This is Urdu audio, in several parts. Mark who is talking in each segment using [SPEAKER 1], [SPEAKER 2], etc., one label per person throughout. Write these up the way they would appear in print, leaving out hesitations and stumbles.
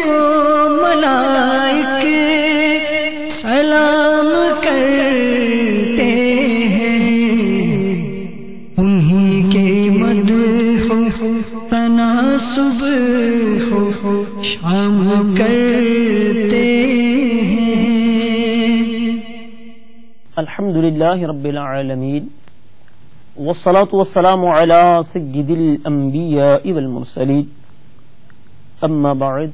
[SPEAKER 1] کو ملائک سلام کرتے ہیں، انہیں کے مدح تناسب شام کرتے ہیں۔
[SPEAKER 2] الحمدللہ رب العالمین، والصلاة والسلام على سید الانبیاء والمرسلین، اما بعد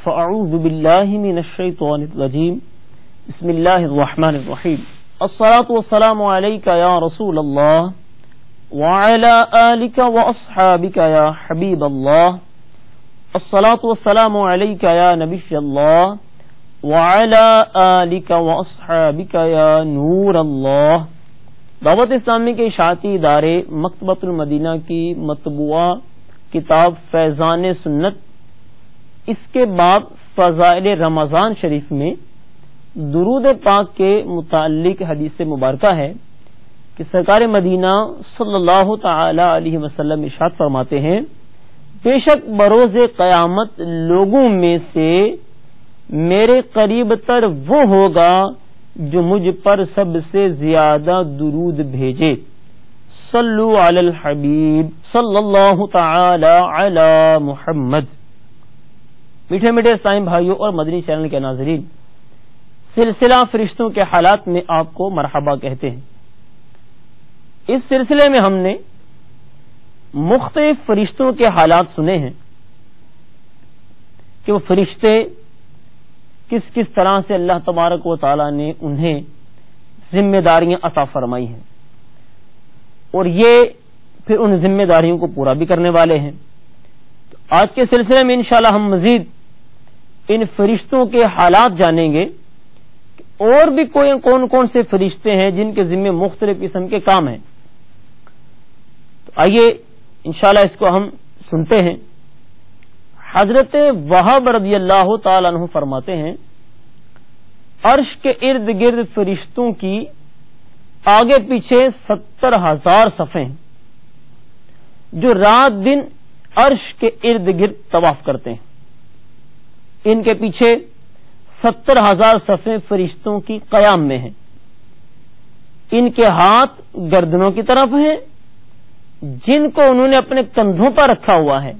[SPEAKER 2] فاعوذ باللہ من الشیطان الرجیم، بسم اللہ الرحمن الرحیم۔ الصلاة والسلام علیک یا رسول اللہ وعلى آلک واصحابک یا حبیب اللہ، الصلاة والسلام علیک یا نبی اللہ وعلى آلک واصحابک یا نور اللہ۔ دعوت اسلامی کے اشاعتی ادارے مکتبۃ المدینہ کی مطبوعہ کتاب فیضان سنت، اس کے باب فضائل رمضان شریف میں درود پاک کے متعلق حدیث مبارکہ ہے کہ سرکار مدینہ صلی اللہ تعالی علیہ وسلم ارشاد فرماتے ہیں، بے شک بروز قیامت لوگوں میں سے میرے قریب تر وہ ہوگا جو مجھ پر سب سے زیادہ درود بھیجے۔ صلو علی الحبیب صلی اللہ تعالی علی محمد۔ میٹھے میٹھے اسلامی بھائیوں اور مدنی چینل کے ناظرین، سلسلہ فرشتوں کے حالات میں آپ کو مرحبا کہتے ہیں۔ اس سلسلے میں ہم نے مختلف فرشتوں کے حالات سنے ہیں کہ وہ فرشتے کس کس طرح سے اللہ تبارک و تعالی نے انہیں ذمہ داریاں عطا فرمائی ہیں، اور یہ پھر ان ذمہ داریوں کو پورا بھی کرنے والے ہیں۔ تو آج کے سلسلے میں انشاءاللہ ہم مزید ان فرشتوں کے حالات جانیں گے، اور بھی کون کون سے فرشتے ہیں جن کے ذمہ مختلف قسم کے کام ہیں۔ تو آئیے انشاءاللہ اس کو ہم سنتے ہیں۔ حضرت وہب رضی اللہ تعالیٰ عنہ فرماتے ہیں، عرش کے ارد گرد فرشتوں کی آگے پیچھے 70,000 صفیں ہیں جو رات دن عرش کے ارد گرد طواف کرتے ہیں۔ ان کے پیچھے 70,000 صفیں فرشتوں کی قیام میں ہیں، ان کے ہاتھ گردنوں کی طرف ہیں جن کو انہوں نے اپنے کندھوں پر رکھا ہوا ہے۔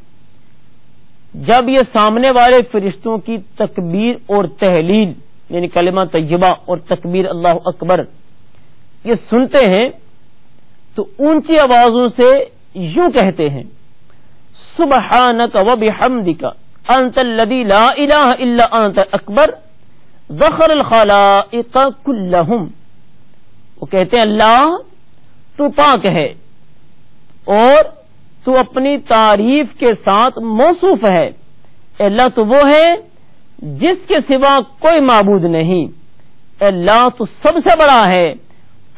[SPEAKER 2] جب یہ سامنے والے فرشتوں کی تکبیر اور تحلیل یعنی کلمہ طیبہ اور تکبیر اللہ اکبر یہ سنتے ہیں تو اونچی آوازوں سے یوں کہتے ہیں، سبحانک و بحمدک انت الذی لا الہ الا انت اکبر ذخر الخلائق کلہم۔ وہ کہتے ہیں اللہ تو پاک ہے اور تو اپنی تعریف کے ساتھ موصوف ہے، اے اللہ تو وہ ہے جس کے سوا کوئی معبود نہیں، اے اللہ تو سب سے بڑا ہے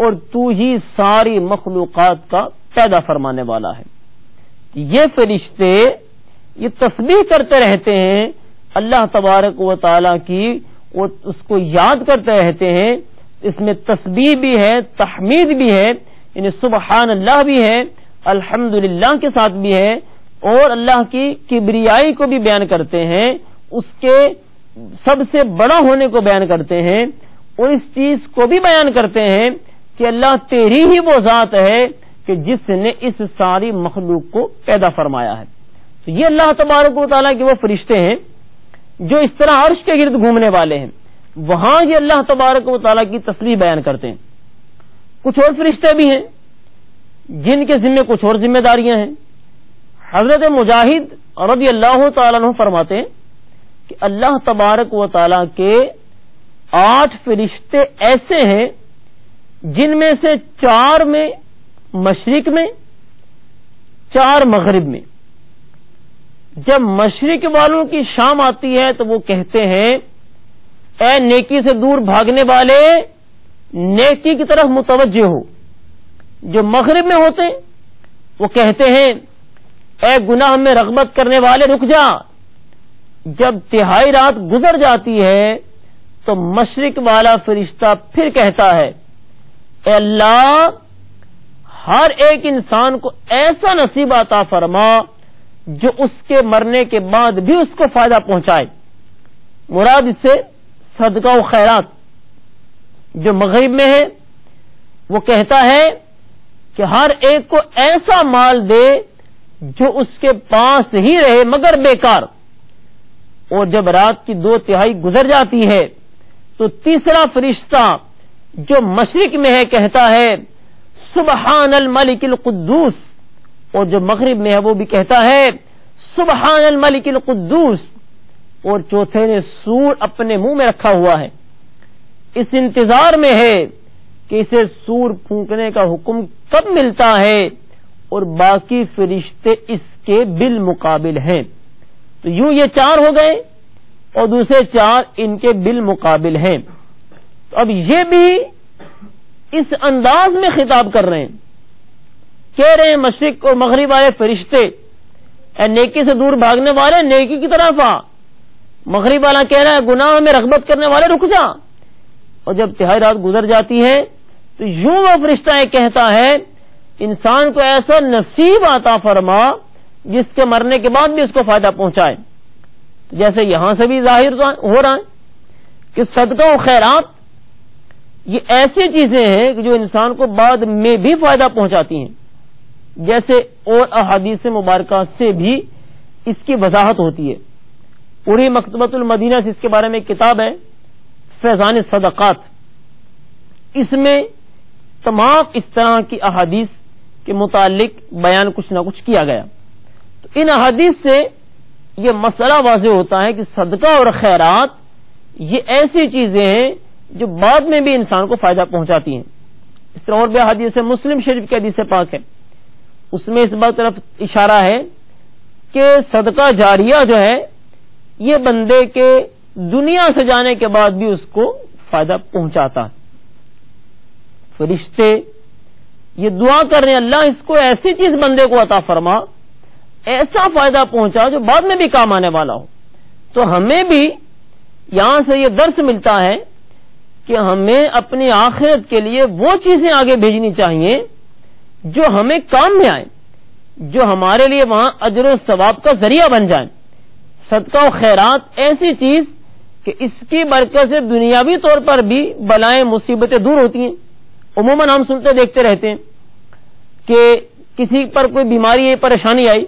[SPEAKER 2] اور تو ہی ساری مخلوقات کا پیدا فرمانے والا ہے۔ یہ فرشتے یہ تسبیح کرتے رہتے ہیں اللہ تبارک و تعالی کی، اور اس کو یاد کرتے رہتے ہیں۔ اس میں تسبیح بھی ہے، تحمید بھی ہے، یعنی سبحان اللہ بھی ہے، الحمدللہ کے ساتھ بھی ہے، اور اللہ کی کبریائی کو بھی بیان کرتے ہیں، اس کے سب سے بڑا ہونے کو بیان کرتے ہیں، اور اس چیز کو بھی بیان کرتے ہیں کہ اللہ تیری ہی وہ ذات ہے کہ جس نے اس ساری مخلوق کو پیدا فرمایا ہے۔ تو یہ اللہ تبارک و تعالیٰ کے وہ فرشتے ہیں جو اس طرح عرش کے گرد گھومنے والے ہیں، وہاں یہ اللہ تبارک و تعالیٰ کی تسبیح بیان کرتے ہیں۔ کچھ اور فرشتے بھی ہیں جن کے ذمہ کچھ اور ذمہ داریاں ہیں۔ حضرت مجاہد رضی اللہ تعالیٰ عنہ فرماتے ہیں کہ اللہ تبارک و تعالیٰ کے 8 فرشتے ایسے ہیں جن میں سے 4 میں مشرق میں، 4 مغرب میں۔ جب مشرق والوں کی شام آتی ہے تو وہ کہتے ہیں، اے نیکی سے دور بھاگنے والے نیکی کی طرف متوجہ ہو۔ جو مغرب میں ہوتے ہیں وہ کہتے ہیں، اے گناہ میں رغبت کرنے والے رک جا۔ جب تہائی رات گزر جاتی ہے تو مشرق والا فرشتہ پھر کہتا ہے، اے اللہ ہر ایک انسان کو ایسا نصیب عطا فرما جو اس کے مرنے کے بعد بھی اس کو فائدہ پہنچائے. مراد اس سے صدقہ و خیرات. جو مغرب میں ہے وہ کہتا ہے کہ ہر ایک کو ایسا مال دے جو اس کے پاس ہی رہے مگر بیکار. اور جب رات کی 2/3 گزر جاتی ہے تو تیسرا فرشتہ جو مشرق میں ہے کہتا ہے سبحان الملک القدوس. اور جو مغرب میں ہے وہ بھی کہتا ہے سبحان الملک القدوس. اور چوتھے نے سور اپنے منہ میں رکھا ہوا ہے, اس انتظار میں ہے کہ اسے سور پھونکنے کا حکم کب ملتا ہے, اور باقی فرشتے اس کے بالمقابل ہیں. تو یوں یہ 4 ہو گئے اور دوسرے 4 ان کے بالمقابل ہیں. تو اب یہ بھی اس انداز میں خطاب کر رہے ہیں, کہہ رہے ہیں مشرق اور مغرب والے فرشتے اے نیکی سے دور بھاگنے والے نیکی کی طرف آ. مغرب والا کہہ رہا ہے گناہ میں رغبت کرنے والے رک جا. اور جب 1/3 رات گزر جاتی ہے تو یوں وہ فرشتہ کہتا ہے انسان کو ایسا نصیب عطا فرما جس کے مرنے کے بعد بھی اس کو فائدہ پہنچائے. جیسے یہاں سے بھی ظاہر ہو رہا ہے کہ صدقہ و خیرات یہ ایسی چیزیں ہیں کہ جو انسان کو بعد میں بھی فائدہ پہنچاتی ہیں, جیسے اور احادیث مبارکہ سے بھی اس کی وضاحت ہوتی ہے. پوری مکتبۃ المدینہ سے اس کے بارے میں ایک کتاب ہے فیضان الصدقات. اس میں تمام اس طرح کی احادیث کے متعلق بیان کچھ نہ کچھ کیا گیا. تو ان احادیث سے یہ مسئلہ واضح ہوتا ہے کہ صدقہ اور خیرات یہ ایسی چیزیں ہیں جو بعد میں بھی انسان کو فائدہ پہنچاتی ہیں. اس طرح اور بھی حدیث ہے, مسلم شریف کی حدیث پاک ہے, اس میں اس بات طرف اشارہ ہے کہ صدقہ جاریہ جو ہے یہ بندے کے دنیا سے جانے کے بعد بھی اس کو فائدہ پہنچاتا ہے. فرشتے یہ دعا کر رہے ہیں اللہ اس کو ایسی چیز بندے کو عطا فرما, ایسا فائدہ پہنچا جو بعد میں بھی کام آنے والا ہو. تو ہمیں بھی یہاں سے یہ درس ملتا ہے کہ ہمیں اپنی آخرت کے لیے وہ چیزیں آگے بھیجنی چاہیے جو ہمیں کام میں آئیں, جو ہمارے لیے وہاں اجر و ثواب کا ذریعہ بن جائیں. صدقہ و خیرات ایسی چیز کہ اس کی برکت سے دنیاوی طور پر بھی بلائیں مصیبتیں دور ہوتی ہیں. عموماً ہم سنتے دیکھتے رہتے ہیں کہ کسی پر کوئی بیماری ہے, پریشانی آئی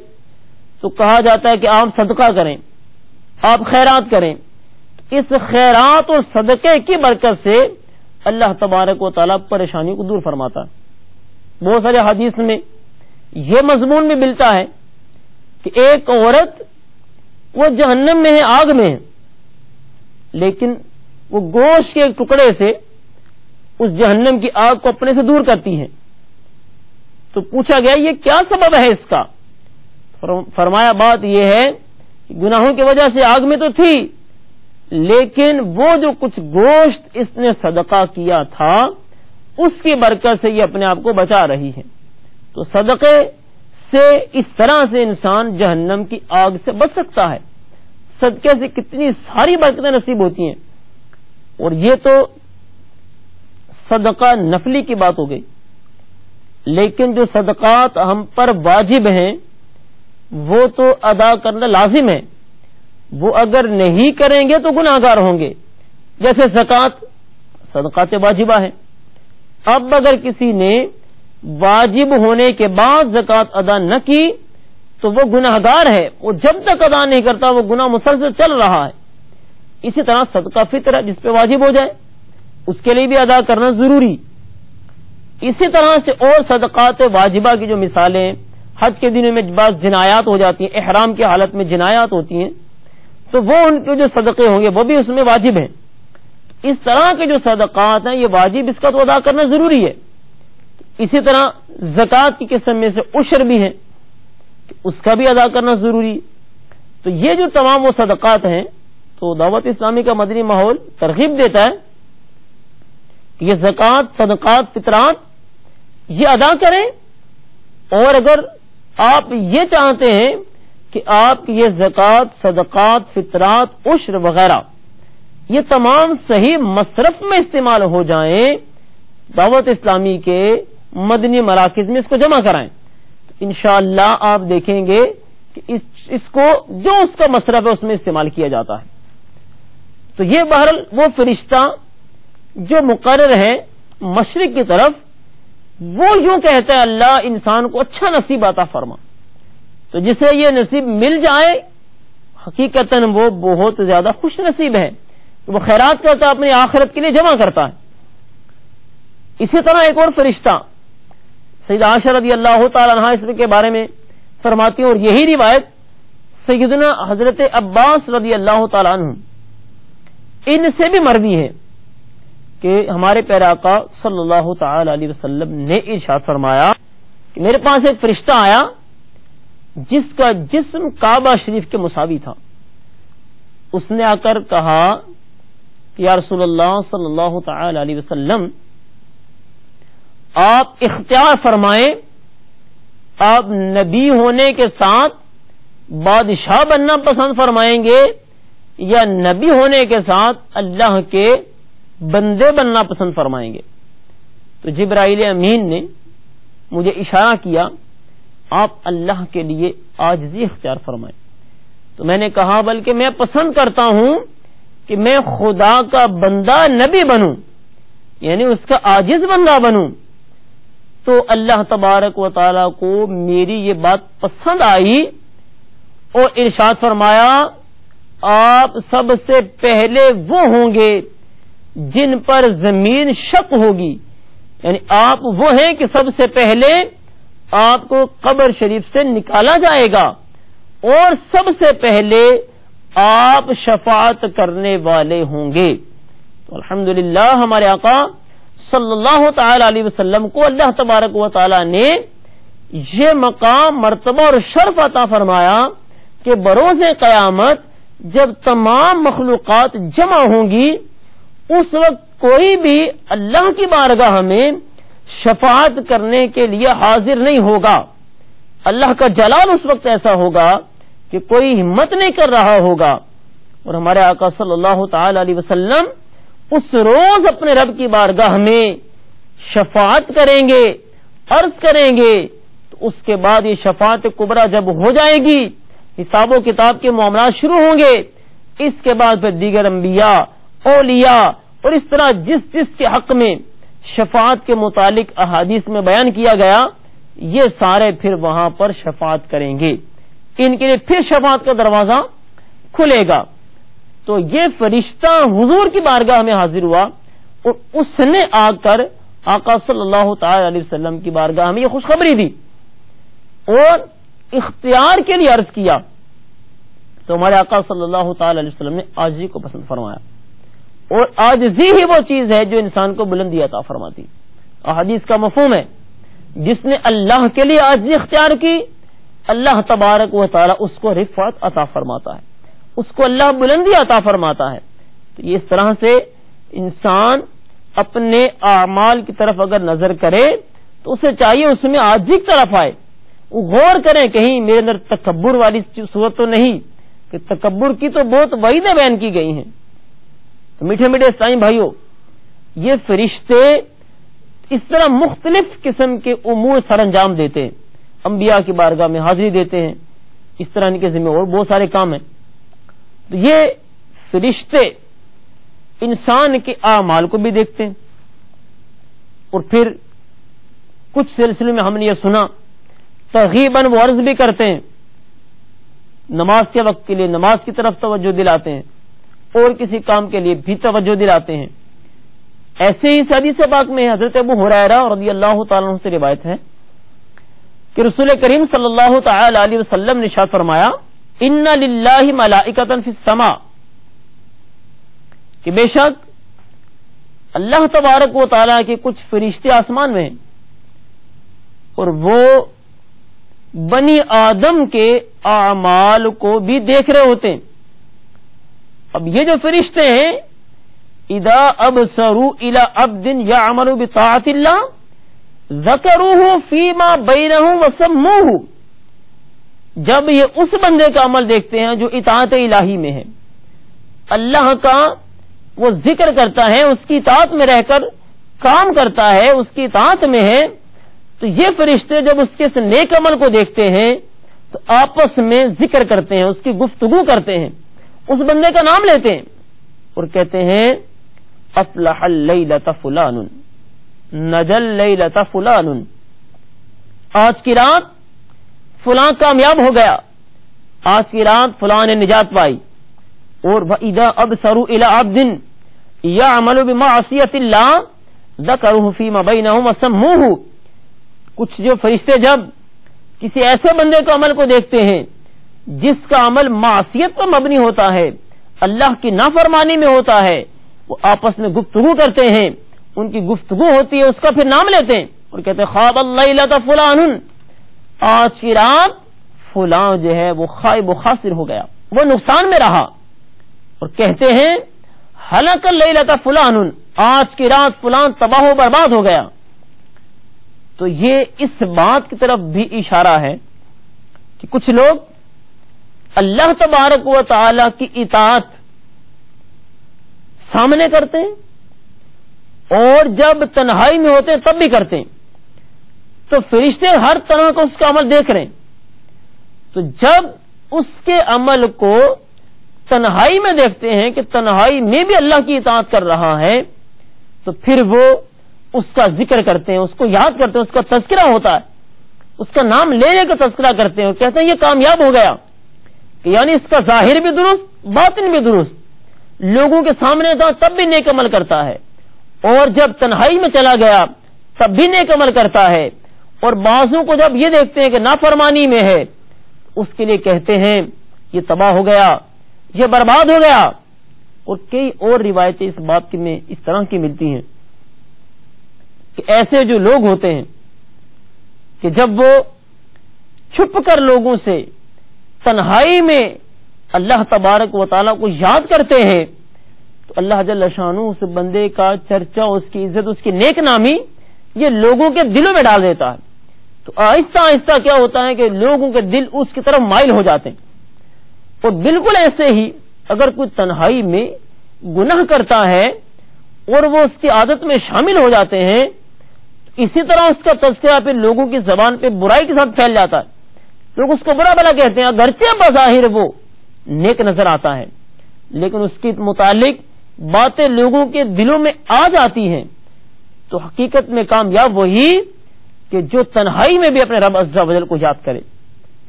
[SPEAKER 2] تو کہا جاتا ہے کہ آپ صدقہ کریں, آپ خیرات کریں. اس خیرات اور صدقے کی برکت سے اللہ تبارک و تعالیٰ پریشانی کو دور فرماتا ہے. بہت سارے حدیث میں یہ مضمون بھی ملتا ہے کہ ایک عورت وہ جہنم میں ہے, آگ میں ہے, لیکن وہ گوشت کے ایک ٹکڑے سے اس جہنم کی آگ کو اپنے سے دور کرتی ہے. تو پوچھا گیا یہ کیا سبب ہے اس کا؟ فرمایا بات یہ ہے کہ گناہوں کی وجہ سے آگ میں تو تھی, لیکن وہ جو کچھ گوشت اس نے صدقہ کیا تھا اس کی برکت سے یہ اپنے آپ کو بچا رہی ہے. تو صدقے سے اس طرح سے انسان جہنم کی آگ سے بچ سکتا ہے. صدقے سے کتنی ساری برکتیں نصیب ہوتی ہیں. اور یہ تو صدقہ نفلی کی بات ہو گئی, لیکن جو صدقات ہم پر واجب ہیں وہ تو ادا کرنا لازم ہے. وہ اگر نہیں کریں گے تو گناہگار ہوں گے. جیسے زکوٰۃ, صدقات واجبہ ہیں. اب اگر کسی نے واجب ہونے کے بعد زکوٰۃ ادا نہ کی تو وہ گناہگار ہے, وہ جب تک ادا نہیں کرتا وہ گناہ مسلسل چل رہا ہے. اسی طرح صدقہ فطر جس پہ واجب ہو جائے اس کے لیے بھی ادا کرنا ضروری. اسی طرح سے اور صدقات واجبہ کی جو مثالیں, حج کے دنوں میں بعض جنایات ہو جاتی ہیں, احرام کی حالت میں جنایات ہوتی ہیں, تو وہ ان کے جو صدقے ہوں گے وہ بھی اس میں واجب ہیں. اس طرح کے جو صدقات ہیں یہ واجب, اس کا تو ادا کرنا ضروری ہے. اسی طرح زکوٰۃ کی قسم میں سے عشر بھی ہے, اس کا بھی ادا کرنا ضروری. تو یہ جو تمام وہ صدقات ہیں تو دعوت اسلامی کا مدنی ماحول ترغیب دیتا ہے کہ یہ زکوٰۃ, صدقات, فطرات یہ ادا کریں. اور اگر آپ یہ چاہتے ہیں کہ آپ یہ زکوٰۃ, صدقات, فطرات, عشر وغیرہ یہ تمام صحیح مصرف میں استعمال ہو جائیں, دعوت اسلامی کے مدنی مراکز میں اس کو جمع کرائیں. انشاءاللہ آپ دیکھیں گے کہ اس کو جو اس کا مصرف ہے اس میں استعمال کیا جاتا ہے. تو یہ بہرحال وہ فرشتہ جو مقرر ہے مشرق کی طرف، وہ یوں کہتا ہے اللہ انسان کو اچھا نصیب عطا فرما. تو جسے یہ نصیب مل جائے حقیقتاً وہ بہت زیادہ خوش نصیب ہے، وہ خیرات کرتا ہے، اپنی آخرت کے لیے جمع کرتا ہے. اسی طرح ایک اور فرشتہ سیدہ عائشہ رضی اللہ تعالی عنہا اس کے بارے میں فرماتی ہیں، اور یہی روایت سیدنا حضرت عباس رضی اللہ تعالی عنہ ان سے بھی مروی ہے کہ ہمارے پیارے آقا صلی اللہ تعالی علیہ وسلم نے ارشاد فرمایا کہ میرے پاس ایک فرشتہ آیا جس کا جسم کعبہ شریف کے مساوی تھا. اس نے آ کر کہا کہ یا رسول اللہ صلی اللہ تعالی علیہ وسلم آپ اختیار فرمائیں، آپ نبی ہونے کے ساتھ بادشاہ بننا پسند فرمائیں گے یا نبی ہونے کے ساتھ اللہ کے بندے بننا پسند فرمائیں گے؟ تو جبرائیل امین نے مجھے اشارہ کیا آپ اللہ کے لیے عاجزی اختیار فرمائیں. تو میں نے کہا بلکہ میں پسند کرتا ہوں کہ میں خدا کا بندہ نبی بنوں، یعنی اس کا عاجز بندہ بنوں. تو اللہ تبارک و تعالی کو میری یہ بات پسند آئی اور ارشاد فرمایا آپ سب سے پہلے وہ ہوں گے جن پر زمین شق ہوگی، یعنی آپ وہ ہیں کہ سب سے پہلے آپ کو قبر شریف سے نکالا جائے گا اور سب سے پہلے آپ شفاعت کرنے والے ہوں گے. تو الحمدللہ ہمارے آقا صلی اللہ تعالی علیہ وسلم کو اللہ تبارک و تعالی نے یہ مقام، مرتبہ اور شرف عطا فرمایا کہ بروز قیامت جب تمام مخلوقات جمع ہوں گی اس وقت کوئی بھی اللہ کی بارگاہ میں شفاعت کرنے کے لیے حاضر نہیں ہوگا. اللہ کا جلال اس وقت ایسا ہوگا کہ کوئی ہمت نہیں کر رہا ہوگا. اور ہمارے آقا صلی اللہ تعالی علیہ وسلم اس روز اپنے رب کی بارگاہ میں شفاعت کریں گے، عرض کریں گے. تو اس کے بعد یہ شفاعت کبریٰ جب ہو جائے گی، حساب و کتاب کے معاملات شروع ہوں گے. اس کے بعد پھر دیگر انبیاء، اولیاء اور اس طرح جس کے حق میں شفاعت کے متعلق احادیث میں بیان کیا گیا، یہ سارے پھر وہاں پر شفاعت کریں گے. ان کے لیے پھر شفاعت کا دروازہ کھلے گا. تو یہ فرشتہ حضور کی بارگاہ میں حاضر ہوا اور اس نے آ کر آقا صلی اللہ تعالی علیہ وسلم کی بارگاہ میں یہ خوشخبری دی اور اختیار کے لیے عرض کیا. تو ہمارے آقا صلی اللہ تعالی علیہ وسلم نے عاجزی کو پسند فرمایا، اور عاجزی ہی وہ چیز ہے جو انسان کو بلندی عطا فرماتی. احادیث کا مفہوم ہے جس نے اللہ کے لیے عاجزی اختیار کی، اللہ تبارک و تعالی اس کو رفعت عطا فرماتا ہے، اس کو اللہ بلندی عطا فرماتا ہے. تو یہ اس طرح سے انسان اپنے اعمال کی طرف اگر نظر کرے تو اسے چاہیے اس میں عاجزی کی طرف آئے، وہ غور کریں کہیں میرے اندر تکبر والی صورت تو نہیں، کہ تکبر کی تو بہت وعیدیں بیان کی گئی ہیں. تو میٹھے میٹھے اسلامی بھائیوں، یہ فرشتے اس طرح مختلف قسم کے امور سر انجام دیتے ہیں، انبیاء کی بارگاہ میں حاضری دیتے ہیں، اس طرح ان کے ذمہ اور بہت سارے کام ہیں. تو یہ فرشتے انسان کے اعمال کو بھی دیکھتے ہیں، اور پھر کچھ سلسلے میں ہم نے یہ سنا ترغیباً وہ عرض بھی کرتے ہیں، نماز کے وقت کے لیے نماز کی طرف توجہ دلاتے ہیں اور کسی کام کے لیے بھی توجہ دلاتے ہیں. ایسے ہی حدیث پاک میں حضرت ابو ہریرہ رضی اللہ تعالیٰ عنہ سے روایت ہے کہ رسول کریم صلی اللہ تعالی علیہ وسلم نے ارشاد فرمایا ان للہ ملائکۃ فی السماء، کہ بے شک اللہ تبارک و تعالیٰ کے کچھ فرشتے آسمان میں ہیں اور وہ بنی آدم کے اعمال کو بھی دیکھ رہے ہوتے ہیں. اب یہ جو فرشتے ہیں اذا ابصروا الى عبد يعمل بطاعت اللہ ذکروہ فیما بینہم وسموہ، جب یہ اس بندے کا عمل دیکھتے ہیں جو اطاعت الہی میں ہے، اللہ کا وہ ذکر کرتا ہے، اس کی اطاعت میں رہ کر کام کرتا ہے، اس کی اطاعت میں ہے، تو یہ فرشتے جب اس کے نیک عمل کو دیکھتے ہیں تو آپس میں ذکر کرتے ہیں، اس کی گفتگو کرتے ہیں، اس بندے کا نام لیتے ہیں اور کہتے ہیں افلح اللیلۃ فلان، نجل لیلۃ فلان، آج کی رات فلاں کامیاب ہو گیا، آج کی رات فلاں نے نجات پائی۔ اور وَإِذَا أَبْصَرُوا إِلَىٰ عَبْدٍ يَعْمَلُ بِمَعْصِيَةِ اللَّهِ ذَكَرُوهُ فِي مَا بَيْنَهُمْ وَسَمُّوهُ، کچھ جو فرشتے جب کسی ایسے بندے کے عمل کو دیکھتے ہیں جس کا عمل معصیت پر مبنی ہوتا ہے، اللہ کی نافرمانی میں ہوتا ہے، وہ آپس میں گفتگو کرتے ہیں، ان کی گفتگو ہوتی ہے، اس کا پھر نام لیتے ہیں اور کہتے ہیں خواب اللیلۃ فلان، آج کی رات فلاں جو ہے وہ خائب و خاسر ہو گیا، وہ نقصان میں رہا، اور کہتے ہیں ہلاک اللیلۃ فلان، آج کی رات فلاں تباہ و برباد ہو گیا۔ تو یہ اس بات کی طرف بھی اشارہ ہے کہ کچھ لوگ اللہ تبارک و تعالی کی اطاعت سامنے کرتے ہیں اور جب تنہائی میں ہوتے ہیں تب بھی کرتے ہیں، تو فرشتے ہر طرح کا اس کا عمل دیکھ رہے ہیں، تو جب اس کے عمل کو تنہائی میں دیکھتے ہیں کہ تنہائی میں بھی اللہ کی اطاعت کر رہا ہے، تو پھر وہ اس کا ذکر کرتے ہیں، اس کو یاد کرتے ہیں، اس کا تذکرہ ہوتا ہے، اس کا نام لینے کا تذکرہ کرتے ہیں اور کہتے ہیں یہ کامیاب ہو گیا، کہ یعنی اس کا ظاہر بھی درست باطن بھی درست، لوگوں کے سامنے تھا تب بھی نیک عمل کرتا ہے، اور جب تنہائی میں چلا گیا تب بھی نیک عمل کرتا ہے، اور بعضوں کو جب یہ دیکھتے ہیں کہ نافرمانی میں ہے اس کے لیے کہتے ہیں یہ تباہ ہو گیا، یہ برباد ہو گیا۔ اور کئی اور روایتیں اس بات کی میں اس طرح کی ملتی ہیں کہ ایسے جو لوگ ہوتے ہیں کہ جب وہ چھپ کر لوگوں سے تنہائی میں اللہ تبارک و تعالیٰ کو یاد کرتے ہیں تو اللہ جل شانہ اس بندے کا چرچا، اس کی عزت، اس کی نیک نامی یہ لوگوں کے دلوں میں ڈال دیتا ہے، تو آہستہ آہستہ کیا ہوتا ہے کہ لوگوں کے دل اس کی طرف مائل ہو جاتے ہیں۔ اور بالکل ایسے ہی اگر کوئی تنہائی میں گناہ کرتا ہے اور وہ اس کی عادت میں شامل ہو جاتے ہیں، اسی طرح اس کا تذکرہ پھر لوگوں کی زبان پہ برائی کے ساتھ پھیل جاتا ہے، لوگ اس کو برا بھلا کہتے ہیں، اگرچہ بظاہر وہ نیک نظر آتا ہے لیکن اس کے متعلق باتیں لوگوں کے دلوں میں آ جاتی ہیں۔ تو حقیقت میں کامیاب وہی کہ جو تنہائی میں بھی اپنے رب عز و جل کو یاد کرے،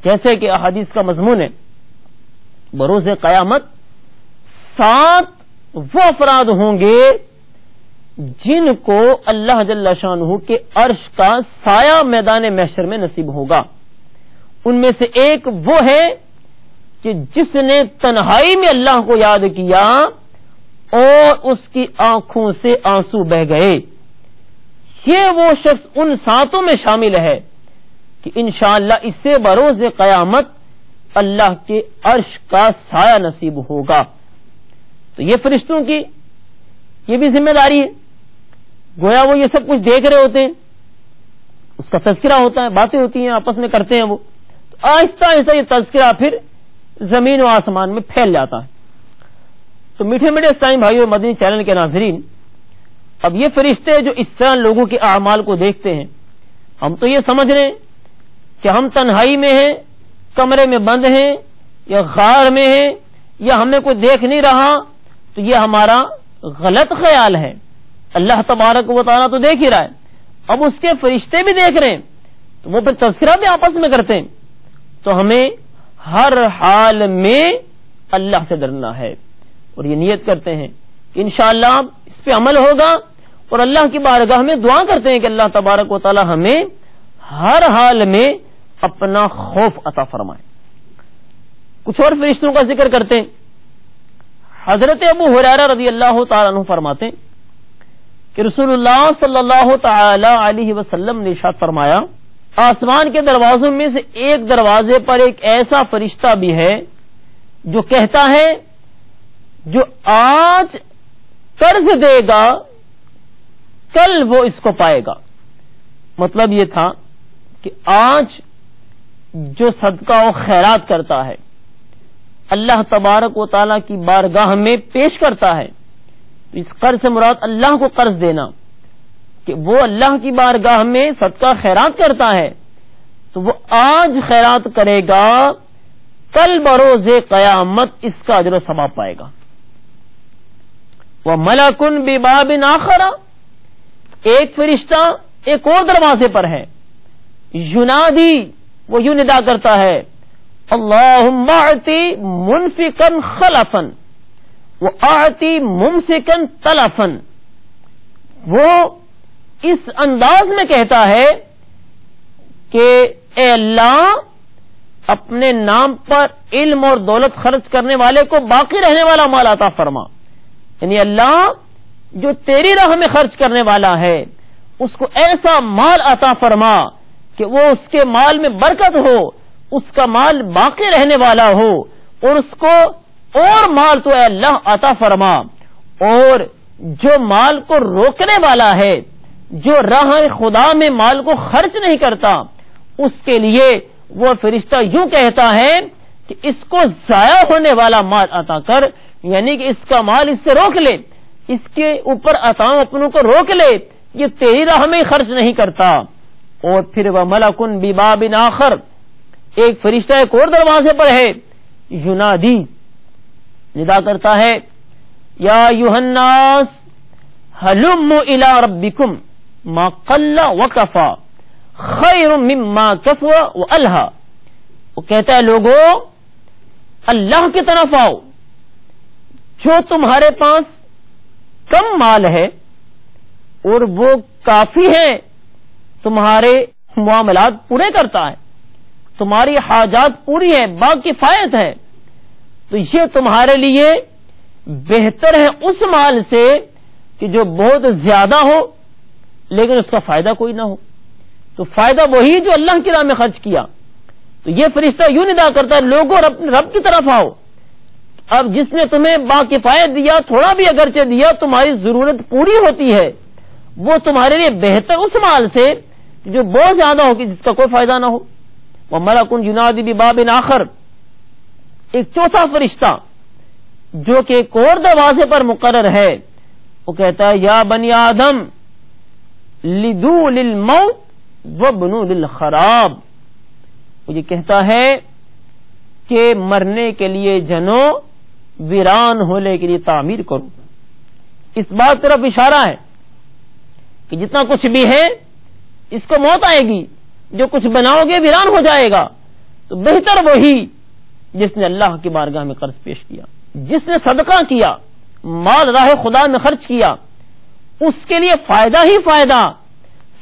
[SPEAKER 2] جیسے کہ احادیث کا مضمون ہے بروز قیامت 7 وہ افراد ہوں گے جن کو اللہ جل شانہ کے عرش کا سایہ میدان محشر میں نصیب ہوگا۔ ان میں سے ایک وہ ہے کہ جس نے تنہائی میں اللہ کو یاد کیا اور اس کی آنکھوں سے آنسو بہ گئے، یہ وہ شخص ان 7 میں شامل ہے کہ انشاءاللہ اس سے بروز قیامت اللہ کے عرش کا سایہ نصیب ہوگا۔ تو یہ فرشتوں کی یہ بھی ذمہ داری ہے، گویا وہ یہ سب کچھ دیکھ رہے ہوتے ہیں، اس کا تذکرہ ہوتا ہے، باتیں ہوتی ہیں، آپس میں کرتے ہیں، وہ تو آہستہ آہستہ یہ تذکرہ پھر زمین و آسمان میں پھیل جاتا ہے۔ تو میٹھے میٹھے اسلامی بھائیو، مدنی چینل کے ناظرین، اب یہ فرشتے جو اس طرح لوگوں کے اعمال کو دیکھتے ہیں، ہم تو یہ سمجھ رہے ہیں کہ ہم تنہائی میں ہیں، کمرے میں بند ہیں یا غار میں ہیں یا ہمیں کوئی دیکھ نہیں رہا، تو یہ ہمارا غلط خیال ہے۔ اللہ تبارک و تعالیٰ تو دیکھ ہی رہا ہے، اب اس کے فرشتے بھی دیکھ رہے ہیں، تو وہ پھر تذکرہ بھی آپس میں کرتے ہیں۔ تو ہمیں ہر حال میں اللہ سے ڈرنا ہے اور یہ نیت کرتے ہیں کہ انشاءاللہ اس پہ عمل ہوگا، اور اللہ کی بارگاہ میں دعا کرتے ہیں کہ اللہ تبارک و تعالی ہمیں ہر حال میں اپنا خوف عطا فرمائے۔ کچھ اور فرشتوں کا ذکر کرتے ہیں۔ حضرت ابو ہریرہ رضی اللہ تعالیٰ عنہ فرماتے ہیں کہ رسول اللہ صلی اللہ تعالی علیہ وسلم نے ارشاد فرمایا، آسمان کے دروازوں میں سے ایک دروازے پر ایک ایسا فرشتہ بھی ہے جو کہتا ہے جو آج قرض دے گا کل وہ اس کو پائے گا۔ مطلب یہ تھا کہ آج جو صدقہ و خیرات کرتا ہے، اللہ تبارک و تعالیٰ کی بارگاہ میں پیش کرتا ہے، اس قرض سے مراد اللہ کو قرض دینا، کہ وہ اللہ کی بارگاہ میں صدقہ خیرات کرتا ہے، تو وہ آج خیرات کرے گا، کل بروز قیامت اس کا اجر و ثواب پائے گا۔ وَمَلَكٌ بِبَابٍ آخَرَ، ایک فرشتہ ایک اور دروازے پر ہے، ینادی، وہ یوں ندا کرتا ہے، اللہم اعطی منفقا خلفا واعطی ممسکا تلفا۔ وہ اس انداز میں کہتا ہے کہ اے اللہ، اپنے نام پر علم اور دولت خرچ کرنے والے کو باقی رہنے والا مال عطا فرما، یعنی اللہ جو تیری راہ میں خرچ کرنے والا ہے اس کو ایسا مال عطا فرما کہ وہ اس کے مال میں برکت ہو، اس کا مال باقی رہنے والا ہو، اور اس کو اور مال تو اے اللہ عطا فرما، اور جو مال کو روکنے والا ہے، جو راہ خدا میں مال کو خرچ نہیں کرتا، اس کے لیے وہ فرشتہ یوں کہتا ہے کہ اس کو ضائع ہونے والا مال عطا کر، یعنی کہ اس کا مال اس سے روک لے، اس کے اوپر عطاؤں اپنوں کو روک لے، یہ تیری راہ میں خرچ نہیں کرتا۔ اور پھر وَمَلَكٌ بِبَابٍ آخَر، ایک فرشتہ ایک اور دروازے پر ہے، ینادی، ندا کرتا ہے، یا ایھا الناس ہلموا الی ربکم ما قل وکفى خیر مما کثر والہی۔ وہ کہتا ہے لوگوں، اللہ کی طرف آؤ، جو تمہارے پاس کم مال ہے اور وہ کافی ہے، تمہارے معاملات پورے کرتا ہے، تمہاری حاجات پوری ہے، باکفایت ہے، تو یہ تمہارے لیے بہتر ہے اس مال سے کہ جو بہت زیادہ ہو لیکن اس کا فائدہ کوئی نہ ہو۔ تو فائدہ وہی جو اللہ کی راہ میں خرچ کیا۔ تو یہ فرشتہ یوں ندا کرتا ہے، لوگوں رب کی طرف آؤ، اب جس نے تمہیں باکفایت دیا، تھوڑا بھی اگرچہ دیا، تمہاری ضرورت پوری ہوتی ہے، وہ تمہارے لیے بہتر اس مال سے جو بہت زیادہ ہوگی، جس کا کوئی فائدہ نہ ہو۔ وَمَلَكٌ يُنَادِي بِبَابٍ آخَر، ایک چوتھا فرشتہ جو کہ ایک اور دروازے پر مقرر ہے، وہ کہتا ہے، یا بنی آدم لِدُوا لِلْمَوْتِ وَابْنُوا لِلْخَرَابِ۔ وہ یہ کہتا ہے کہ مرنے کے لیے جنو، ویران ہونے کے لیے تعمیر کرو۔ اس بات طرف اشارہ ہے کہ جتنا کچھ بھی ہے اس کو موت آئے گی، جو کچھ بناؤ گے ویران ہو جائے گا، تو بہتر وہی جس نے اللہ کی بارگاہ میں قرض پیش کیا، جس نے صدقہ کیا، مال راہ خدا میں خرچ کیا، اس کے لیے فائدہ ہی فائدہ۔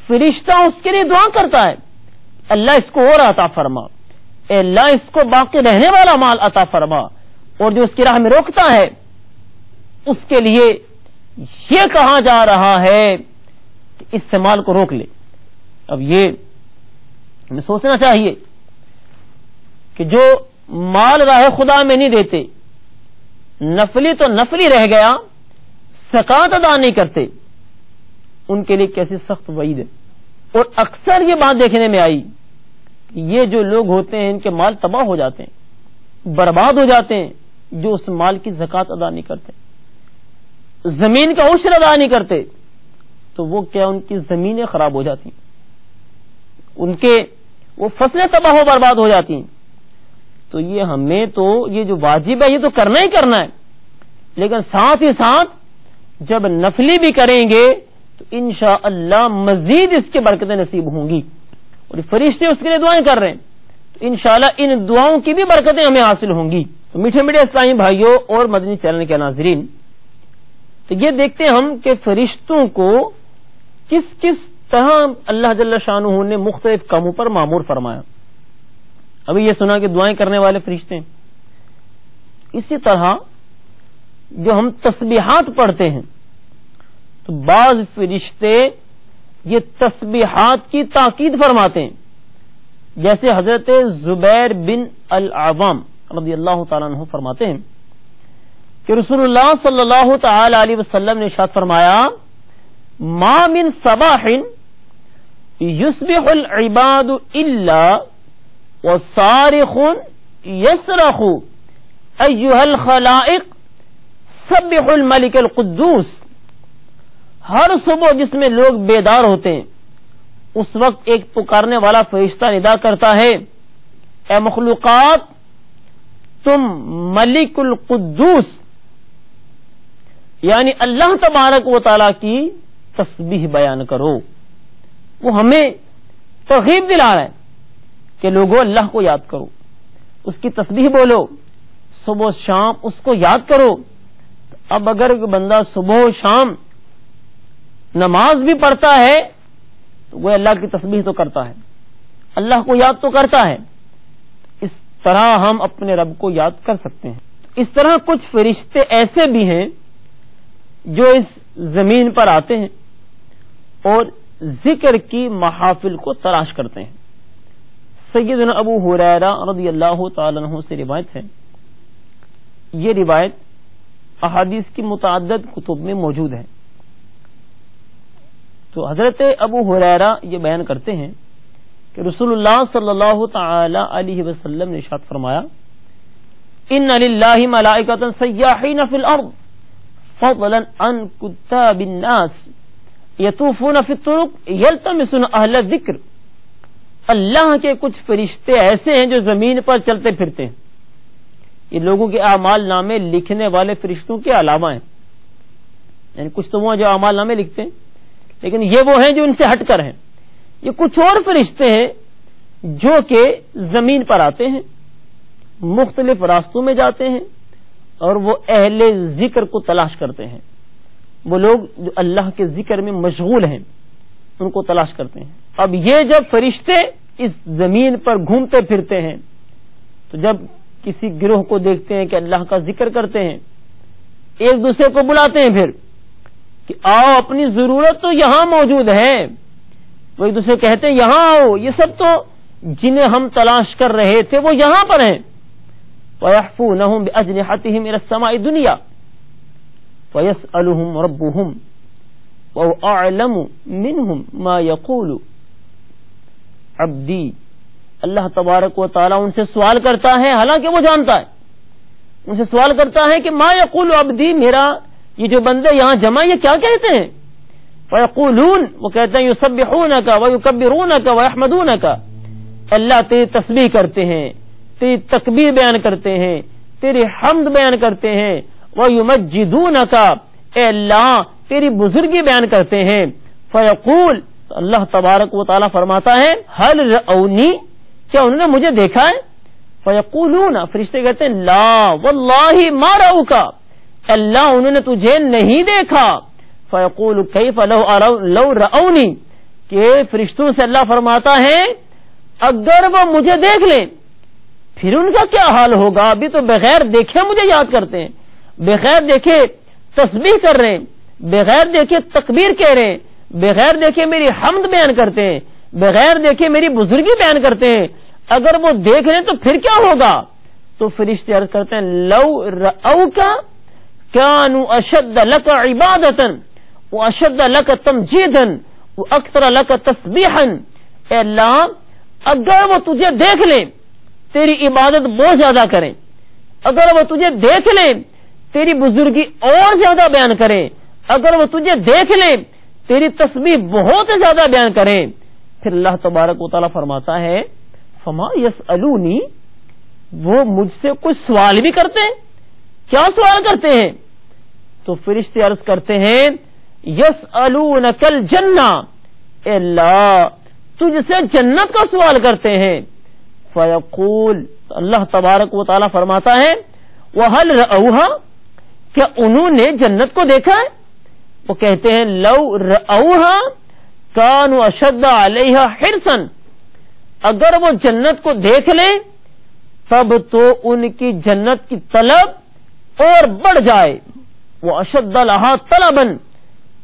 [SPEAKER 2] فرشتہ اس کے لیے دعا کرتا ہے، اللہ اس کو اور عطا فرما، اے اللہ اس کو باقی رہنے والا مال عطا فرما، اور جو اس کی راہ میں روکتا ہے اس کے لیے یہ کہا جا رہا ہے کہ اس سے مال کو روک لے۔ اب یہ ہمیں سوچنا چاہیے کہ جو مال راہ خدا میں نہیں دیتے، نفلی تو نفلی رہ گیا، زکات ادا نہیں کرتے، ان کے لیے کیسی سخت وعید ہے۔ اور اکثر یہ بات دیکھنے میں آئی کہ یہ جو لوگ ہوتے ہیں ان کے مال تباہ ہو جاتے ہیں، برباد ہو جاتے ہیں، جو اس مال کی زکات ادا نہیں کرتے، زمین کا عشر ادا نہیں کرتے، تو وہ کیا ان کی زمینیں خراب ہو جاتی ہیں، ان کے وہ فصلیں تباہ و برباد ہو جاتی ہیں۔ تو یہ ہمیں تو یہ جو واجب ہے یہ تو کرنا ہی کرنا ہے، لیکن ساتھ ہی ساتھ جب نفلی بھی کریں گے تو انشاءاللہ مزید اس کے برکتیں نصیب ہوں گی، اور فرشتے اس کے لیے دعائیں کر رہے ہیں، تو انشاءاللہ ان دعاؤں کی بھی برکتیں ہمیں حاصل ہوں گی۔ تو میٹھے میٹھے اسلامی بھائیوں اور مدنی چینل کے ناظرین، تو یہ دیکھتے ہیں ہم کہ فرشتوں کو کس کس طرح اللہ جل شانہ نے مختلف کاموں پر مامور فرمایا۔ ابھی یہ سنا کہ دعائیں کرنے والے فرشتے ہیں، اسی طرح جو ہم تسبیحات پڑھتے ہیں تو بعض فرشتے یہ تسبیحات کی تاکید فرماتے ہیں، جیسے حضرت زبیر بن العوام رضی اللہ تعالیٰ عنہ فرماتے ہیں کہ رسول اللہ صلی اللہ تعالی علیہ وسلم نے ارشاد فرمایا، ما من صباح یصبح العباد الا وصارخ یصرخ ایھا الخلائق سبحوا الملک القدوس۔ ہر صبح جس میں لوگ بیدار ہوتے ہیں اس وقت ایک پکارنے والا فرشتہ ندا کرتا ہے، اے مخلوقات تم ملک القدوس یعنی اللہ تبارک و تعالی کی تسبیح بیان کرو۔ وہ ہمیں ترغیب دلا رہا ہے کہ لوگوں اللہ کو یاد کرو، اس کی تسبیح بولو، صبح و شام اس کو یاد کرو۔ اب اگر بندہ صبح و شام نماز بھی پڑھتا ہے تو وہ اللہ کی تسبیح تو کرتا ہے، اللہ کو یاد تو کرتا ہے۔ اس طرح ہم اپنے رب کو یاد کر سکتے ہیں۔ اس طرح کچھ فرشتے ایسے بھی ہیں جو اس زمین پر آتے ہیں اور ذکر کی محافل کو تلاش کرتے ہیں۔ سیدنا ابو ہریرہ رضی اللہ تعالی عنہ سے روایت ہے، یہ روایت احادیث کی متعدد کتب میں موجود ہے۔ تو حضرت ابو ہریرہ یہ بیان کرتے ہیں کہ رسول اللہ صلی اللہ تعالی علیہ وسلم نے ارشاد فرمایا، ان للہ ملائکۃ سیاحین فی الارض فضلا عن کتاب الناس یطوفون فی الطرق یلتمسون اہل الذکر۔ اللہ کے کچھ فرشتے ایسے ہیں جو زمین پر چلتے پھرتے ہیں، یہ لوگوں کے اعمال نامے لکھنے والے فرشتوں کے علاوہ ہیں، یعنی کچھ تو وہ جو اعمال نامے لکھتے ہیں لیکن یہ وہ ہیں جو ان سے ہٹ کر ہیں۔ یہ کچھ اور فرشتے ہیں جو کہ زمین پر آتے ہیں، مختلف راستوں میں جاتے ہیں اور وہ اہل ذکر کو تلاش کرتے ہیں، وہ لوگ جو اللہ کے ذکر میں مشغول ہیں ان کو تلاش کرتے ہیں۔ اب یہ جب فرشتے اس زمین پر گھومتے پھرتے ہیں تو جب کسی گروہ کو دیکھتے ہیں کہ اللہ کا ذکر کرتے ہیں، ایک دوسرے کو بلاتے ہیں پھر کہ آؤ اپنی ضرورت تو یہاں موجود ہے، وہ ایک دوسرے کہتے ہیں یہاں آؤ، یہ سب تو جنہیں ہم تلاش کر رہے تھے وہ یہاں پر ہیں۔ وَيَحْفُونَهُمْ بِأَجْنِحَتِهِمْ إِلَى السَّمَاءِ الدُّنْيَا وَيَسْأَلُهُمْ رَبُّهُمْ وَهُوَ أَعْلَمُ مِنْهُمْ مَا يَقُولُ عَبْدِي۔ اللہ تبارک و تعالیٰ ان سے سوال کرتا ہے، حالانکہ وہ جانتا ہے، ان سے سوال کرتا ہے کہ ما یقول عبدی، میرا یہ جو بندے یہاں جمع یہ کیا کہتے ہیں؟ وَيَقُولُونَ، وہ کہتے ہیں یُسَبِّحُونَکَ وَيُکَبِّرُونَکَ وَيَحْمَدُونَکَ، اللہ تیری تسبیح کرتے ہیں، تیری تکبیر بیان کرتے ہیں، تیری حمد بیان کرتے ہیں، وَيُمَجِّدُونَکَ، اے اللہ تیری بزرگی بیان کرتے ہیں۔ فَيَقُول، اللہ تبارک و تعالیٰ فرماتا ہے هَلْ رَأَوْنِی، کیا انہوں نے مجھے دیکھا ہے؟ فَيَقُولُونَ، فرشتے کہتے ہیں لا وَاللَّهِ مَا رَأَوْکَ، اللہ انہوں نے تجھے نہیں دیکھا۔ فَيَقُولُ كَيْفَ لَوْ رَأَوْنِی، کہ فرشتوں سے اللہ فرماتا ہے اگر وہ مجھے دیکھ لیں پھر ان کا کیا حال ہوگا؟ ابھی تو بغیر دیکھے مجھے یاد کرتے ہیں، بغیر دیکھے تسبیح کر رہے ہیں، بغیر دیکھے تکبیر کہہ رہے ہیں، بغیر دیکھے میری حمد بیان کرتے ہیں، بغیر دیکھے میری بزرگی بیان کرتے ہیں، اگر وہ دیکھ لیں تو پھر کیا ہوگا؟ تو فرشتے عرض کرتے ہیں لو رأوک کانوا اشد لک عبادۃ واشد لک تمجیدا واکثر لک تسبیحا، اے اللہ اگر وہ تجھے دیکھ لیں تیری عبادت بہت زیادہ کریں، اگر وہ تجھے دیکھ لیں تیری بزرگی اور زیادہ بیان کریں، اگر وہ تجھے دیکھ لیں تیری تسبیح بہت زیادہ بیان کریں، پھر اللہ تبارک و تعالیٰ فرماتا ہے فما یسألونی، وہ مجھ سے کوئی سوال بھی کرتے ہیں؟ کیا سوال کرتے ہیں؟ تو فرشتے عرض کرتے ہیں یسألونک الجنہ، اے اللہ تجھ سے جنت کا سوال کرتے ہیں۔ فیقول، اللہ تبارک و تعالیٰ فرماتا ہے وَهَلْ رَأَوْهَا، کیا انہوں نے جنت کو دیکھا ہے؟ وہ کہتے ہیں لو رأوها كانوا اشد علیها حرصا، اگر وہ جنت کو دیکھ لیں تب تو ان کی جنت کی طلب اور بڑھ جائے، وہ اشد لها طلبا،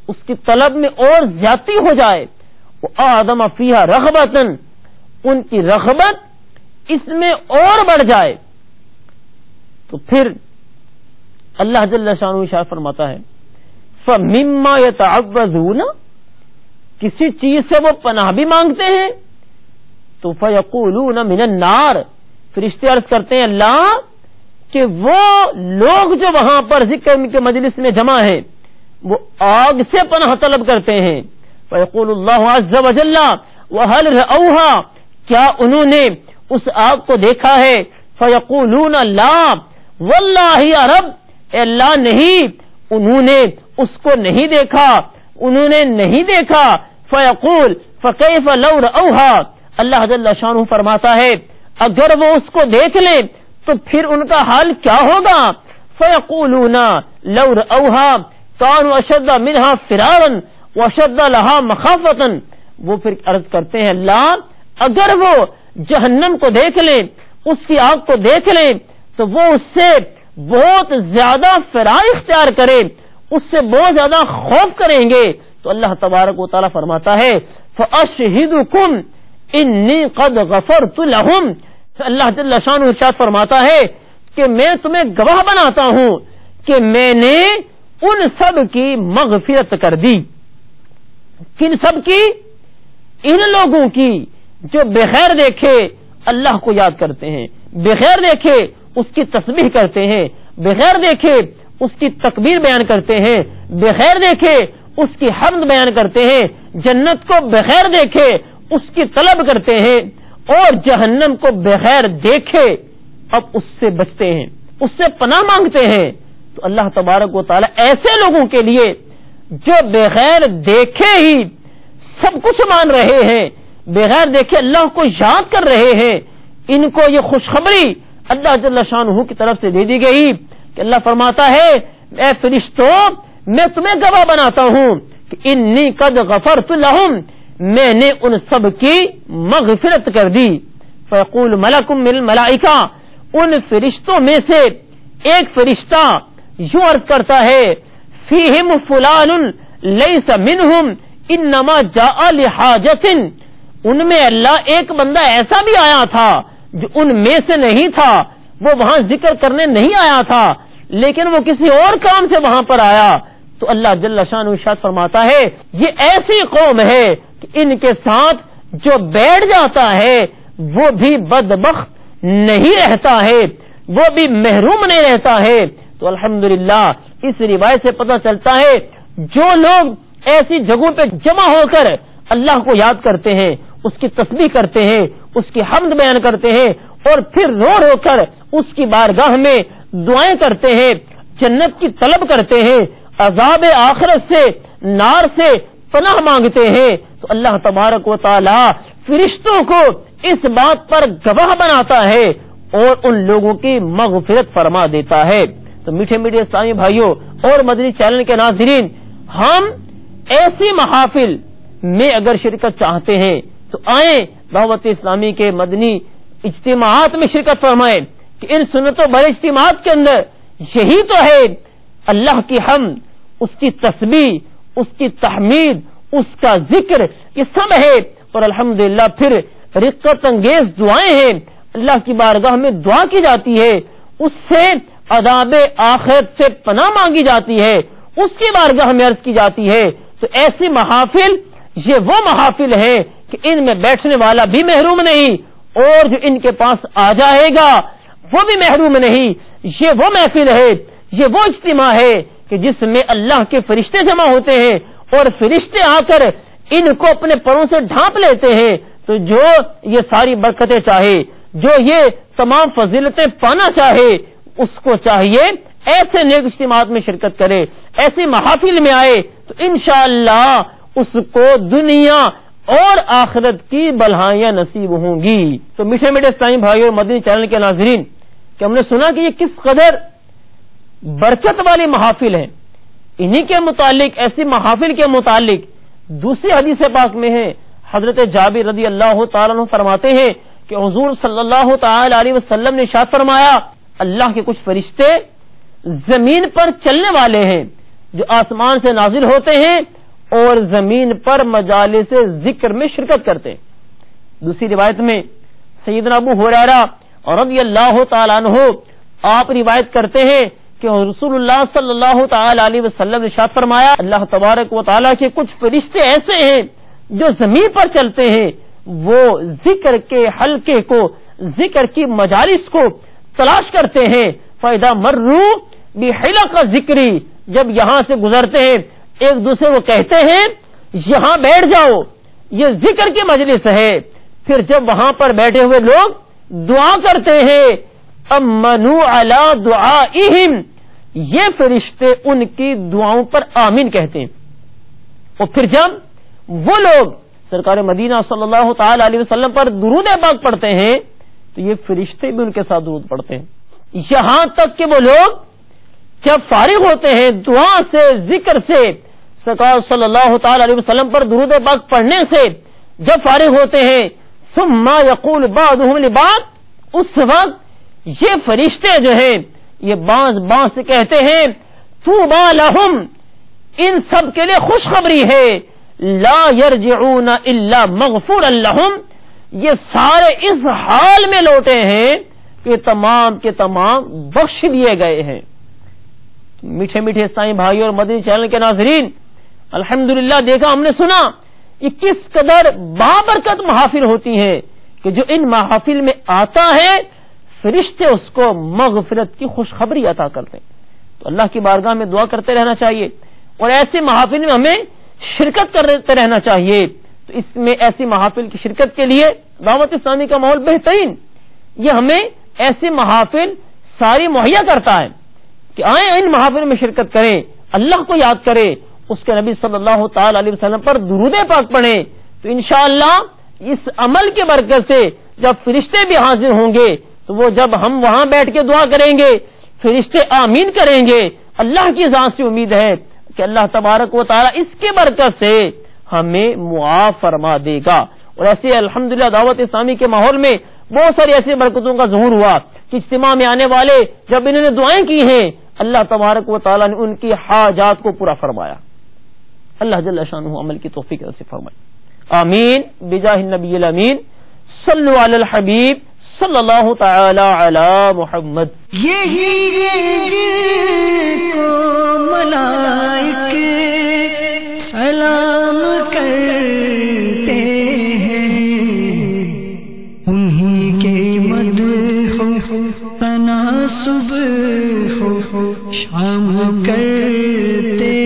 [SPEAKER 2] اس کی طلب میں اور زیادتی ہو جائے، وہ اعظم فیها رغبتا، ان کی رغبت اس میں اور بڑھ جائے۔ تو پھر اللہ جل شانہ ارشاد فرماتا ہے فَمِمَّا يَتَعَوَّذُونَ، کسی چیز سے وہ پناہ بھی مانگتے ہیں، تو فَيَقُولُونَ مِنَ النَّارِ، فرشتے عرض کرتے ہیں اللہ کہ وہ لوگ جو وہاں پر ذکر کے مجلس میں جمع ہیں وہ آگ سے پناہ طلب کرتے ہیں۔ فَيَقُولُ اللَّهُ عَزَّ وَجَلَّ وَهَلْ رَأَوْهَا کیا انہوں نے اس آگ کو دیکھا ہے؟ فَيَقُولُونَ لَا وَاللَّهِ يَا رَبْ اے اللہ نہیں، انہوں نے اس کو نہیں دیکھا، انہوں نے نہیں دیکھا۔ فَيَقُول فَكَيْفَ لَوْ رَأَوْهَا اللہ جل شانہ فرماتا ہے اگر وہ اس کو دیکھ لیں تو پھر ان کا حال کیا ہوگا؟ فَيَقُولُونَ لَوْ رَأَوْهَا كَانُوا أَشَدَّ مِنْهَا فِرَارًا وَأَشَدَّ لَهَا مَخَافَةً وہ پھر عرض کرتے ہیں اللہ اگر وہ جہنم کو دیکھ لیں، اس کی آگ کو دیکھ لیں تو وہ اس سے بہت زیادہ فرار اختیار کرے، اس سے بہت زیادہ خوف کریں گے۔ تو اللہ تبارک و تعالیٰ فرماتا ہے فَأَشْهِدُكُمْ إِنِّي قَدْ غَفَرْتُ لَهُمْ اللہ جل شانہ ارشاد فرماتا ہے کہ میں تمہیں گواہ بناتا ہوں کہ میں نے ان سب کی مغفرت کر دی۔ کن سب کی؟ ان لوگوں کی جو بغیر دیکھے اللہ کو یاد کرتے ہیں، بغیر دیکھے اس کی تسبیح کرتے ہیں، بغیر دیکھے اس کی تکبیر بیان کرتے ہیں، بغیر دیکھے اس کی حمد بیان کرتے ہیں، جنت کو بغیر دیکھے اس کی طلب کرتے ہیں، اور جہنم کو بغیر دیکھے اب اس سے بچتے ہیں، اس سے پناہ مانگتے ہیں۔ تو اللہ تبارک و تعالی ایسے لوگوں کے لیے جو بغیر دیکھے ہی سب کچھ مان رہے ہیں، بغیر دیکھے اللہ کو یاد کر رہے ہیں، ان کو یہ خوشخبری اللہ جل شانہ کی طرف سے دے دی گئی کہ اللہ فرماتا ہے اے فرشتوں میں تمہیں گواہ بناتا ہوں کہ انی قد غفرت لہم میں نے ان سب کی مغفرت کر دی۔ فیقول ملک من الملائکہ ان فرشتوں میں سے ایک فرشتہ یوں عرض کرتا ہے فیہم فلان لیس منہم انما جاء لحاجت ان میں اللہ ایک بندہ ایسا بھی آیا تھا جو ان میں سے نہیں تھا، وہ وہاں ذکر کرنے نہیں آیا تھا لیکن وہ کسی اور کام سے وہاں پر آیا۔ تو اللہ جل شانہ ارشاد فرماتا ہے یہ ایسی قوم ہے کہ ان کے ساتھ جو بیٹھ جاتا ہے وہ بھی بدبخت نہیں رہتا ہے، وہ بھی محروم نہیں رہتا ہے۔ تو الحمدللہ اس روایت سے پتہ چلتا ہے جو لوگ ایسی جگہوں پہ جمع ہو کر اللہ کو یاد کرتے ہیں، اس کی تسبیح کرتے ہیں، اس کی حمد بیان کرتے ہیں اور پھر رو رو کر اس کی بارگاہ میں دعائیں کرتے ہیں، جنت کی طلب کرتے ہیں، عذاب آخرت سے نار سے پناہ مانگتے ہیں، تو اللہ تبارک و تعالی فرشتوں کو اس بات پر گواہ بناتا ہے اور ان لوگوں کی مغفرت فرما دیتا ہے۔ تو میٹھے میٹھے اسلامی بھائیوں اور مدنی چینل کے ناظرین، ہم ایسی محافل میں اگر شرکت چاہتے ہیں تو آئیں دعوت اسلامی کے مدنی اجتماعات میں شرکت فرمائیں کہ ان سنت و بڑے اجتماعات کے اندر یہی تو ہے اللہ کی حمد، اس کی تسبیح، اس کی تحمید، اس کا ذکر، یہ سب ہے، اور الحمدللہ پھر رقت انگیز دعائیں ہیں، اللہ کی بارگاہ میں دعا کی جاتی ہے، اس سے عذاب آخرت سے پناہ مانگی جاتی ہے، اس کی بارگاہ میں عرض کی جاتی ہے۔ تو ایسی محافل یہ وہ محافل ہے کہ ان میں بیٹھنے والا بھی محروم نہیں اور جو ان کے پاس آ جائے گا وہ بھی محروم نہیں۔ یہ وہ محفل ہے، یہ وہ اجتماع ہے کہ جس میں اللہ کے فرشتے جمع ہوتے ہیں اور فرشتے آ کر ان کو اپنے پروں سے ڈھانپ لیتے ہیں۔ تو جو یہ ساری برکتیں چاہے، جو یہ تمام فضیلتیں پانا چاہے، اس کو چاہیے ایسے نیک اجتماعات میں شرکت کرے، ایسی محافل میں آئے، تو انشاءاللہ اس کو دنیا اور آخرت کی بلہائیاں نصیب ہوں گی۔ تو میٹھے میٹھے اسلامی بھائیوں اور مدنی چینل کے ناظرین، کہ ہم نے سنا کہ یہ کس قدر برکت والی محافل ہے، انہی کے متعلق، ایسی محافل کے متعلق دوسری حدیث پاک میں ہے، حضرت جابر رضی اللہ تعالیٰ عنہ فرماتے ہیں کہ حضور صلی اللہ تعالی علیہ وسلم نے ارشاد فرمایا اللہ کے کچھ فرشتے زمین پر چلنے والے ہیں جو آسمان سے نازل ہوتے ہیں اور زمین پر مجالس ذکر میں شرکت کرتے ہیں۔ دوسری روایت میں سیدنا ابو ہریرہ رضی اللہ تعالیٰ عنہ آپ روایت کرتے ہیں کہ رسول اللہ صلی اللہ تعالی علیہ وسلم نے ارشاد فرمایا اللہ تبارک و تعالیٰ کے کچھ فرشتے ایسے ہیں جو زمین پر چلتے ہیں، وہ ذکر کے حلقے کو، ذکر کی مجالس کو تلاش کرتے ہیں، فَإِذَا مَرُّوا بِحِلَقَ ذِكْرِ جب یہاں سے گزرتے ہیں ایک دوسرے کو کہتے ہیں یہاں بیٹھ جاؤ، یہ ذکر کی مجلس ہے. پھر جب وہاں پر بیٹھے ہوئے لوگ دعا کرتے ہیں امنوا علی دعائہم، یہ فرشتے ان کی دعاؤں پر آمین کہتے ہیں. اور پھر جب وہ لوگ سرکار مدینہ صلی اللہ تعالی علیہ وسلم پر درود پاک پڑھتے ہیں تو یہ فرشتے بھی ان کے ساتھ درود پڑھتے ہیں. یہاں تک کہ وہ لوگ جب فارغ ہوتے ہیں دعا سے، ذکر سے، سرکار صلی اللہ تعالی علیہ وسلم پر درود پاک پڑھنے سے جب فارغ ہوتے ہیں ثم یقول بعضهم لبعض، اس وقت یہ فرشتے جو ہیں یہ بعض سے کہتے ہیں طوبی لہم، ان سب کے لیے خوشخبری ہے، لا یرجعون الا مغفورا لہم، یہ سارے اس حال میں لوٹے ہیں کہ تمام کے تمام بخش دیے گئے ہیں. میٹھے میٹھے اسلامی بھائی اور مدنی چینل کے ناظرین، الحمدللہ دیکھا ہم نے سنا یہ کس قدر بابرکت محافل ہوتی ہیں کہ جو ان محافل میں آتا ہے فرشتے اس کو مغفرت کی خوشخبری عطا کرتے ہیں. تو اللہ کی بارگاہ میں دعا کرتے رہنا چاہیے اور ایسے محافل میں ہمیں شرکت کرتے رہنا چاہیے. تو اس میں ایسی محافل کی شرکت کے لیے دعوت اسلامی کا ماحول بہترین، یہ ہمیں ایسے محافل ساری مہیا کرتا ہے کہ آئیں ان محافل میں شرکت کریں، اللہ کو یاد کریں، اس کے نبی صلی اللہ تعالی علیہ وسلم پر درود پاک پڑھیں. تو انشاءاللہ اس عمل کے برکت سے جب فرشتے بھی حاضر ہوں گے تو وہ جب ہم وہاں بیٹھ کے دعا کریں گے فرشتے آمین کریں گے. اللہ کی ذات سے امید ہے کہ اللہ تبارک و تعالی اس کے برکت سے ہمیں معاف فرما دے گا. اور ایسے الحمدللہ دعوت اسلامی کے ماحول میں بہت ساری ایسی برکتوں کا ظہور ہوا کہ اجتماع میں آنے والے جب انہوں نے دعائیں کی ہیں اللہ تبارک و تعالی نے ان کی حاجات کو پورا فرمایا. اللہ جل شانہ عمل کی توفیق سے فرمائے. آمین بجاہ النبی الامین صلو علی الحبیب صلی اللہ تعالی علی محمد.
[SPEAKER 1] یہی کو ملائک سلام کرتے ہیں، انہی کے مدح تناسب شام کرتے